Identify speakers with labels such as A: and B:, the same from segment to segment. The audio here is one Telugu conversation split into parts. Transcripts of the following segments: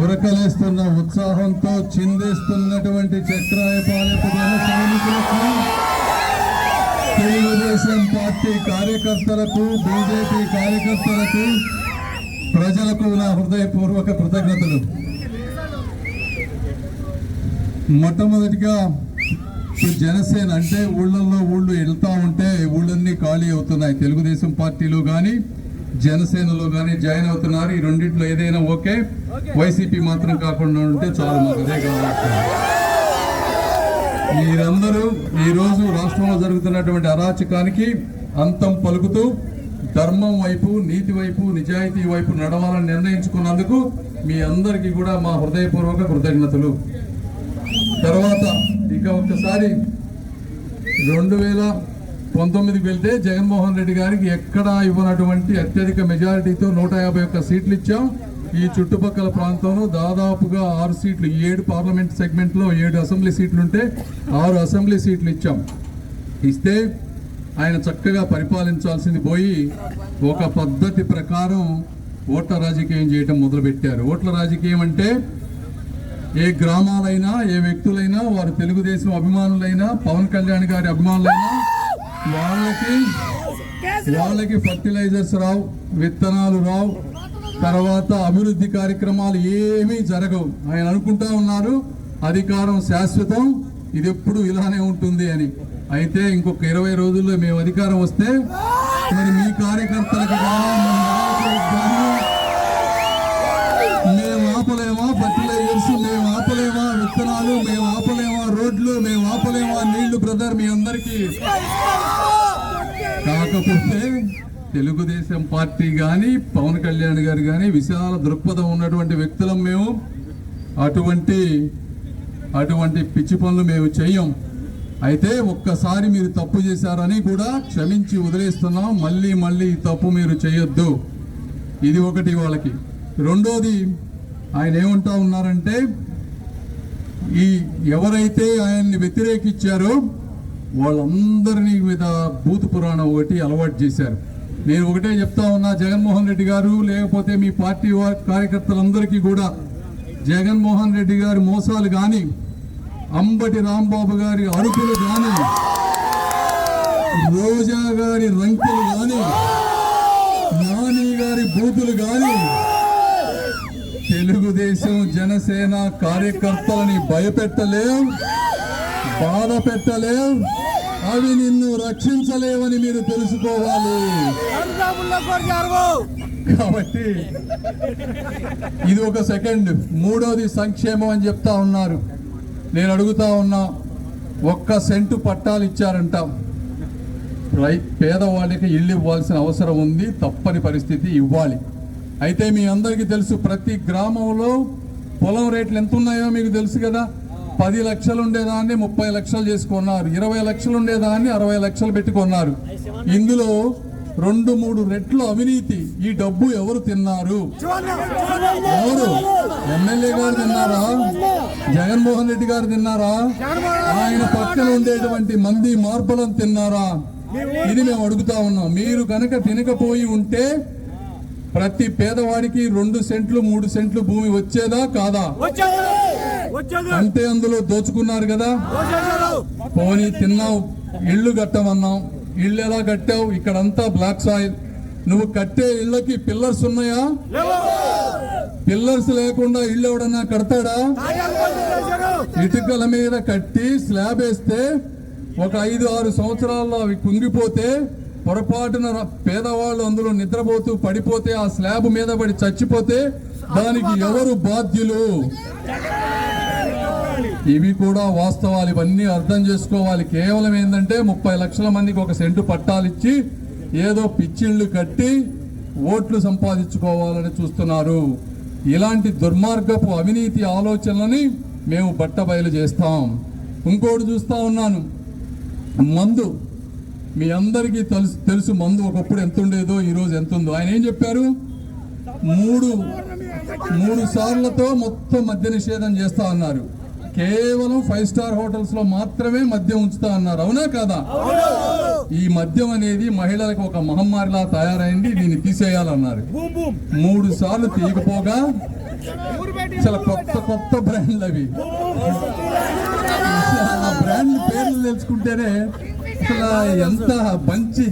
A: ఉరకలేస్తున్న ఉత్సాహంతో చిందేస్తున్నటువంటి చక్రాయపాలెపు జన సైనికులకు, తెలుగుదేశం పార్టీ కార్యకర్తలకు, బీజేపీ కార్యకర్తలకు, ప్రజలకు నా హృదయపూర్వక కృతజ్ఞతలు. మొట్టమొదటిగా జనసేన అంటే ఊళ్ళల్లో ఊళ్ళు వెళ్తా ఉంటే ఊళ్ళన్నీ ఖాళీ అవుతున్నాయి. తెలుగుదేశం పార్టీలో కానీ జనసేనలో కానీ జాయిన్ అవుతున్నారు. ఈ రెండింటిలో ఏదైనా ఓకే, వైసీపీ మాత్రం కాకుండా ఉంటే చాలు, మాకు అదే కావాలి. మీరందరూ ఈరోజు రాష్ట్రంలో జరుగుతున్నటువంటి అరాచకానికి అంతం పలుకుతూ ధర్మం వైపు, నీతి వైపు, నిజాయితీ వైపు నడవాలని నిర్ణయించుకున్నందుకు మీ అందరికీ కూడా మా హృదయపూర్వక కృతజ్ఞతలు. తర్వాత ఇక ఒక్కసారి 2019కి వెళ్తే జగన్మోహన్ రెడ్డి గారికి ఎక్కడా ఇవ్వనటువంటి అత్యధిక మెజారిటీతో 151 సీట్లు ఇచ్చాం. ఈ చుట్టుపక్కల ప్రాంతంలో దాదాపుగా 6 సీట్లు, 7 పార్లమెంట్ సెగ్మెంట్లో 7 అసెంబ్లీ సీట్లుంటే 6 అసెంబ్లీ సీట్లు ఇచ్చాం. ఇస్తే ఆయన చక్కగా పరిపాలించాల్సింది పోయి ఒక పద్ధతి ప్రకారం ఓట్ల రాజకీయం చేయటం మొదలుపెట్టారు. ఓట్ల రాజకీయం అంటే ఏ గ్రామాలైనా, ఏ వ్యక్తులైనా, వారు తెలుగుదేశం అభిమానులైనా, పవన్ కళ్యాణ్ గారి అభిమానులైనా వాళ్ళకి ఫర్టిలైజర్స్ రావు, విత్తనాలు రావు, తర్వాత అభివృద్ధి కార్యక్రమాలు ఏమీ జరగవు. ఆయన అనుకుంటా ఉన్నారు అధికారం శాశ్వతం, ఇది ఎప్పుడు ఇలానే ఉంటుంది అని. అయితే ఇంకొక 20 రోజుల్లో మేము అధికారం వస్తే మరి మీ కార్యకర్తలకు మేము ఆపలేమా ఫర్టిలైజర్స్, మేము ఆపలేమా విత్తనాలు, మేము ఆపలేమా రోడ్లు, మేము ఆపలేమా నీళ్లు బ్రదర్ మీ అందరికీ. కాకపోతే తెలుగుదేశం పార్టీ కానీ పవన్ కళ్యాణ్ గారు కానీ విశాల దృక్పథం ఉన్నటువంటి వ్యక్తులం మేము. అటువంటి పిచ్చి పనులు మేము చెయ్యం. అయితే ఒక్కసారి మీరు తప్పు చేశారని కూడా క్షమించి వదిలేస్తున్నాం. మళ్ళీ ఈ తప్పు మీరు చేయొద్దు. ఇది ఒకటి వాళ్ళకి. రెండోది, ఆయన ఏమంటా ఉన్నారంటే ఈ ఎవరైతే ఆయన్ని వ్యతిరేకించారో వాళ్ళందరినీ మీద భూత పురాణం ఒకటి అలవాటు చేశారు. నేను ఒకటే చెప్తా ఉన్నా, జగన్మోహన్ రెడ్డి గారు లేకపోతే మీ పార్టీ కార్యకర్తలందరికీ కూడా జగన్మోహన్ రెడ్డి గారి మోసాలు కానీ, అంబటి రాంబాబు గారి అరుపులు కానీ, రోజా గారి రంకెలు కానీ, నాని గారి బూతులు కానీ తెలుగుదేశం జనసేన కార్యకర్తలని భయపెట్టలేం, బాధ పెట్టలేం, అవి నిన్ను రక్షించలేవని మీరు తెలుసుకోవాలి. కాబట్టి ఇది ఒక సెకండ్. మూడోది సంక్షేమం అని చెప్తా ఉన్నారు. నేను అడుగుతా ఉన్నా, 1 సెంటు పట్టాలు ఇచ్చారంట. పేదవాళ్ళకి ఇల్లు ఇవ్వాల్సిన అవసరం ఉంది, తప్పని పరిస్థితి, ఇవ్వాలి. అయితే మీ అందరికీ తెలుసు, ప్రతి గ్రామంలో పొలం రేట్లు ఎంత ఉన్నాయో మీకు తెలుసు కదా. 10 లక్షలు ఉండేదాన్ని 30 లక్షలు చేసుకున్నారు, 20 లక్షలు ఉండేదాన్ని 60 లక్షలు పెట్టుకున్నారు. ఇందులో 2-3 రెట్లు అవినీతి. ఈ డబ్బు ఎవరు తిన్నారు? ఎవరు? ఎమ్మెల్యే గారు తిన్నారా? జగన్మోహన్ రెడ్డి గారు తిన్నారా? ఆయన పక్కన ఉండేటువంటి మంది మార్పులను తిన్నారా? ఇది మేము అడుగుతా ఉన్నాం. మీరు కనుక తినకపోయి ఉంటే ప్రతి పేదవాడికి 2 సెంట్లు 3 సెంట్లు భూమి వచ్చేదా కాదా? అంటే అందులో దోచుకున్నారు కదా. పోనీ తిన్నావు, ఇళ్ళు కట్టమన్నాం, ఇళ్ళు ఎలా కట్టావు? ఇక్కడంతా బ్లాక్ సాయిల్. నువ్వు కట్టే ఇళ్ళకి పిల్లర్స్ ఉన్నాయా? పిల్లర్స్ లేకుండా ఇల్లు ఎవడన్నా కడతాడా? ఇటుకల మీద కట్టి స్లాబ్ వేస్తే ఒక 5-6 సంవత్సరాల్లో అవి కుంగిపోతే, పొరపాటున పేదవాళ్ళు అందులో నిద్రపోతూ పడిపోతే, ఆ స్లాబ్ మీద పడి చచ్చిపోతే దానికి ఎవరు బాధ్యులు? ఇవి కూడా వాస్తవాలు. ఇవన్నీ అర్థం చేసుకోవాలి. కేవలం ఏంటంటే 30 లక్షల మందికి 1 సెంటు పట్టాలిచ్చి ఏదో పిచ్చిళ్ళు కట్టి ఓట్లు సంపాదించుకోవాలని చూస్తున్నారు. ఇలాంటి దుర్మార్గపు అవినీతి ఆలోచనలని మేము బట్టబయలు చేస్తాం. ఇంకోటి చూస్తా ఉన్నాను, మందు. మీ అందరికీ తెలుసు మందు ఒకప్పుడు ఎంత ఉండేదో, ఈరోజు ఎంత ఉందో. ఆయన ఏం చెప్పారు? 3 సార్లతో మొత్తం మద్య నిషేధం చేస్తా అన్నారు. కేవలం 5 స్టార్ హోటల్స్ లో మాత్రమే మద్యం ఉంచుతా అన్నారు. అవునా కాదా? ఈ మద్యం అనేది మహిళలకు ఒక మహమ్మారిలా తయారైంది, దీన్ని తీసేయాలన్నారు. 3 సార్లు తీయకపోగా చాలా కొత్త బ్రాండ్లు అవి. ఆ బ్రాండ్ పేర్లు తెలుసుకుంటేనే అసలు ఎంత మంచి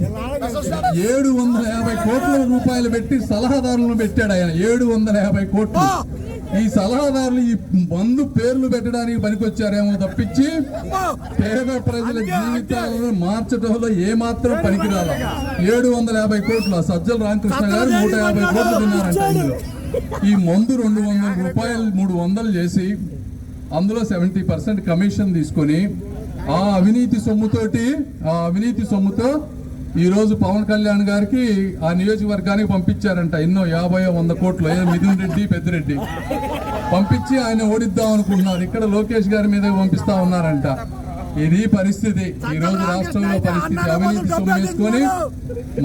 A: 750 కోట్ల రూపాయలు పెట్టి సలహాదారులను పెట్టాడు ఆయన. 750 కోట్లు. ఈ సలహాదారులు ఈ మందు పేర్లు పెట్టడానికి పనికొచ్చారేమో తప్పించి పేద ప్రజల జీవితాలను మార్చడంలో ఏమాత్రం పనికిరాల. 750 కోట్లు. సజ్జల రామకృష్ణ గారు 150 కోట్లు తిన్నారంట ఇందులో. ఈ మందు 200 రూపాయలు 300 చేసి అందులో 70% కమిషన్ తీసుకొని ఆ అవినీతి సొమ్ముతో ఈ రోజు పవన్ కళ్యాణ్ గారికి ఆ నియోజకవర్గానికి పంపించారంట. ఎన్నో 50-100 కోట్లు. మిథున్ రెడ్డి, పెద్దిరెడ్డి పంపించి ఆయన ఓడిద్దాం అనుకుంటున్నారు. ఇక్కడ లోకేష్ గారి మీద పంపిస్తా ఉన్నారంట. ఇది పరిస్థితి ఈ రోజు రాష్ట్రంలో పరిస్థితి. అవినీతి సొమ్ము వేసుకొని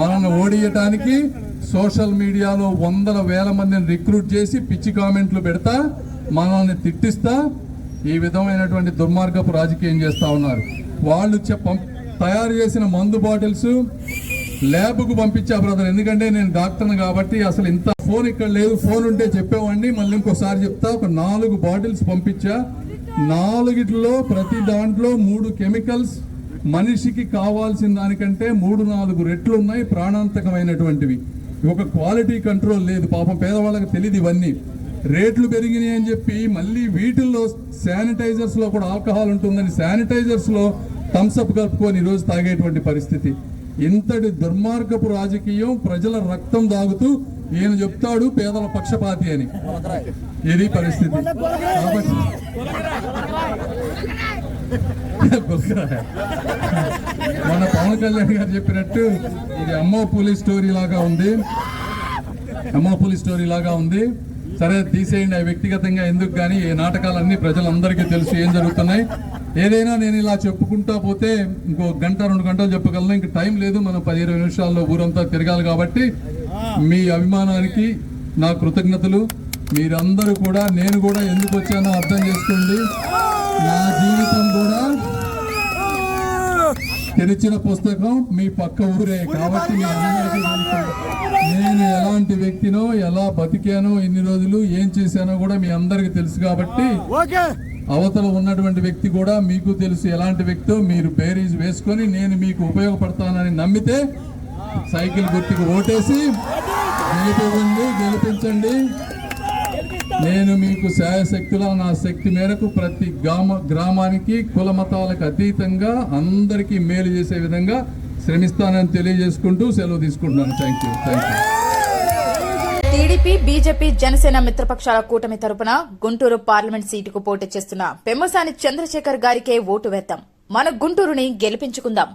A: మనల్ని ఓడియటానికి సోషల్ మీడియాలో 100,000 మందిని రిక్రూట్ చేసి పిచ్చి కామెంట్లు పెడతా, మనల్ని తిట్టిస్తా ఈ విధమైనటువంటి దుర్మార్గపు రాజకీయం చేస్తా ఉన్నారు. వాళ్ళు తయారు చేసిన మందు బాటిల్స్ ల్యాబ్కు పంపించా బ్రదర్. ఎందుకంటే నేను డాక్టర్ని కాబట్టి అసలు ఇంత ఫోన్ ఇక్కడ లేదు. ఫోన్ ఉంటే చెప్పేవాడిని, మళ్ళీ ఇంకోసారి చెప్తా. ఒక 4 బాటిల్స్ పంపించా. 4గిట్లో ప్రతి దాంట్లో 3 కెమికల్స్ మనిషికి కావాల్సిన దానికంటే 3-4 రెట్లు ఉన్నాయి, ప్రాణాంతకమైనటువంటివి. ఒక క్వాలిటీ కంట్రోల్ లేదు. పాపం పేదవాళ్ళకి తెలియదు ఇవన్నీ. రేట్లు పెరిగినాయి అని చెప్పి మళ్ళీ వీటిల్లో శానిటైజర్స్ లో కూడా ఆల్కహాల్ ఉంటుందని శానిటైజర్స్ లో థమ్స్అప్ కలుపుకొని ఈరోజు తాగేటువంటి పరిస్థితి. ఇంతటి దుర్మార్గపు రాజకీయం. ప్రజల రక్తం దాగుతూ ఈయన చెప్తాడు పేదల పక్షపాతి అని. ఇది పరిస్థితి. కాబట్టి మన పవన్ కళ్యాణ్ గారు చెప్పినట్టు ఇది అమ్మోపులి స్టోరీ లాగా ఉంది. సరే తీసేయండి, అవి వ్యక్తిగతంగా ఎందుకు. కానీ ఈ నాటకాలన్నీ ప్రజలందరికీ తెలుసు ఏం జరుగుతున్నాయి. ఏదైనా నేను ఇలా చెప్పుకుంటా పోతే ఇంకో 1-2 గంటలు చెప్పగలను. ఇంక టైం లేదు. మనం 10-20 నిమిషాల్లో ఊరంతా తిరగాలి. కాబట్టి మీ అభిమానానికి నా కృతజ్ఞతలు. మీరందరూ కూడా, నేను కూడా ఎందుకు వచ్చానో అర్థం చేసుకోండి. నా జీవితం కూడా తెరిచిన పుస్తకం మీ పక్క ఊరే. కాబట్టి మీ అందరికీ నేను ఎలాంటి వ్యక్తినో, ఎలా బతికానో, ఇన్ని రోజులు ఏం చేశానో కూడా మీ అందరికీ తెలుసు. కాబట్టి అవతల ఉన్నటువంటి వ్యక్తి కూడా మీకు తెలుసు ఎలాంటి వ్యక్తో. మీరు బేరీజ్ వేసుకొని నేను మీకు ఉపయోగపడతానని నమ్మితే సైకిల్ గుర్తుకు ఓటేసి గెలిపించండి. నేను మీకు శాయశక్తులా నా శక్తి మేరకు ప్రతి గ్రామానికి కుల మతాలకు అతీతంగా అందరికీ మేలు చేసే విధంగా శ్రమిస్తానని తెలియజేసుకుంటూ సెలవు తీసుకుంటున్నాను. Thank you.
B: TDP, BJP, Janasena మిత్రపక్షాల కూటమి తరపున గుంటూరు పార్లమెంట్ సీటుకు పోటీ చేస్తున్న పెమ్మసాని చంద్రశేఖర్ గారికే ఓటు వేద్దాం. మన గుంటూరుని గెలిపించుకుందాం.